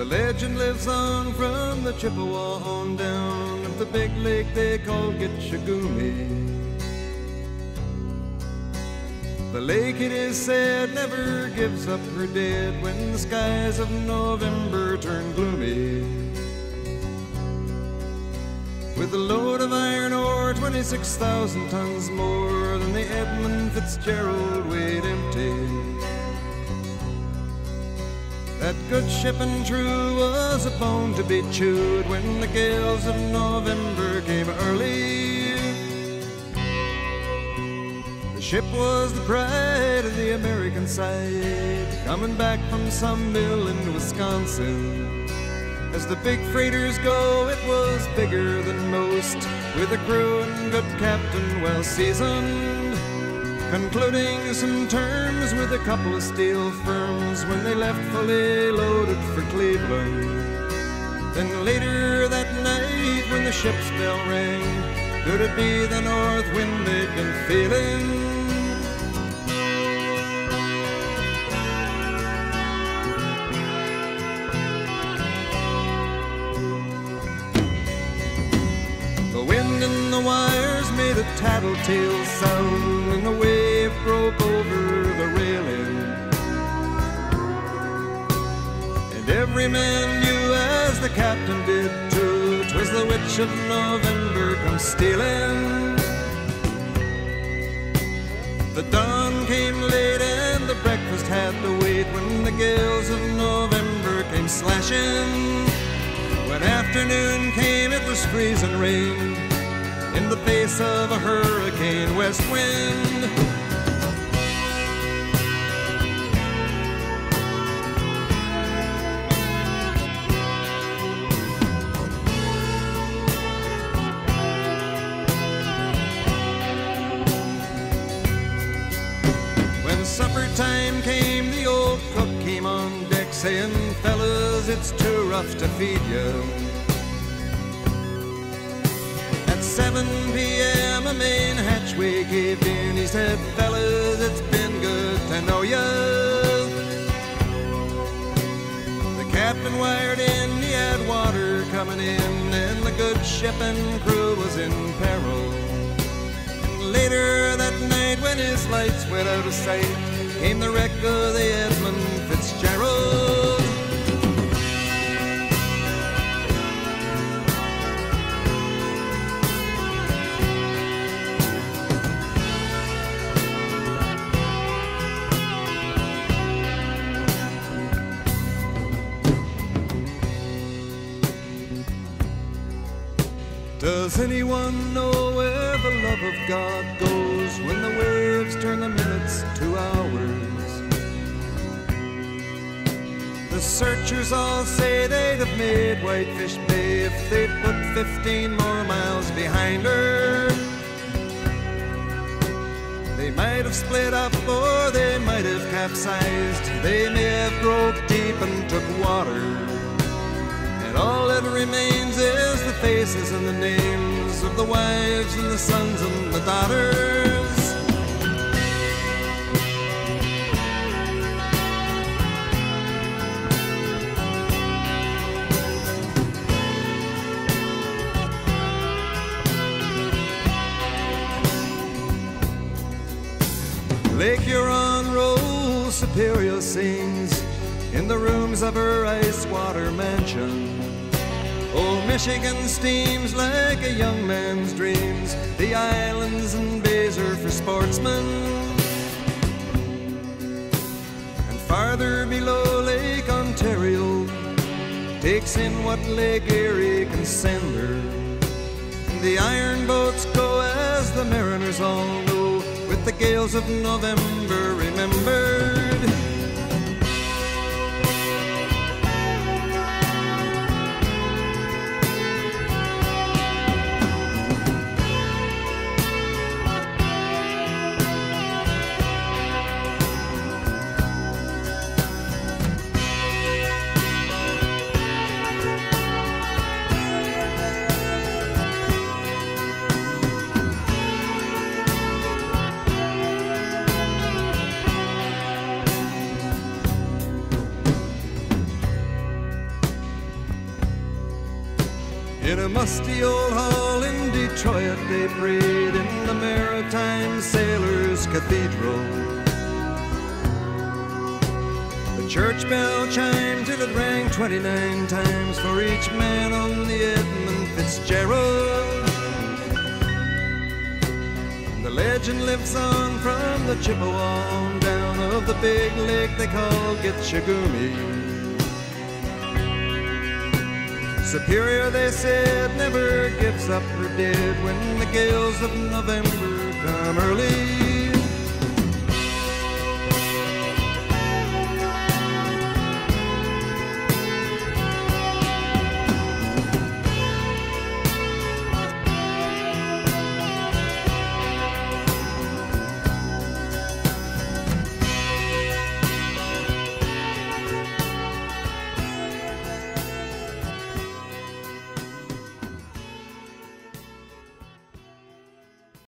legend lives on from the Chippewa on down of the big lake they call Gitchagumi. The lake, it is said, never gives up her dead when the skies of November turn gloomy. With a load of iron ore, 26,000 tons more than the Edmund Fitzgerald weighed empty. That good ship and true was a bone to be chewed when the gales of November came early. The ship was the pride of the American side, coming back from some mill in Wisconsin. As the big freighters go, it was bigger than most, with a crew and good captain well seasoned, concluding some terms with a couple of steel firms when they left fully loaded for Cleveland. Then later that night when the ship's bell rang, could it be the north wind they'd been feeling? The wind in the wires made a tattletale sound, and the wave broke over the railing. And every man knew, as the captain did too, 'twas the witch of November come stealing. The dawn came late and the breakfast had to wait when the gales of November came slashing. When afternoon came, it was freezing rain in the face of a hurricane west wind. When supper time came, the old cook came on deck saying, "Fellas, it's too rough to feed you." At 7 p.m. a main hatchway caved in. He said, "Fellas, it's been good to know ya." The captain wired in, he had water coming in, and the good ship and crew was in peril. And later that night, when his lights went out of sight, came the wreck of the Edmund Fitzgerald. Does anyone know where the love of God goes when the waves turn the minutes to hours? The searchers all say they'd have made Whitefish Bay if they'd put 15 more miles behind her. They might have split up or they might have capsized. They may have broke deep and took water. And all that remains is the faces and the names of the wives and the sons and the daughters. Lake Huron rolls, Superior sings in the rooms of her ice-water mansion. Old Michigan steams like a young man's dreams. The islands and bays are for sportsmen. And farther below, Lake Ontario takes in what Lake Erie can send her. The iron boats go, as the mariners all know, with the gales of November remembered. the musty old hall in Detroit they prayed in the Maritime Sailors Cathedral. The church bell chimed till it rang 29 times for each man on the Edmund Fitzgerald. The legend lives on from the Chippewa on down of the big lake they call Gitchagumi. Superior, they said, never gives up her dead when the gales of November come early.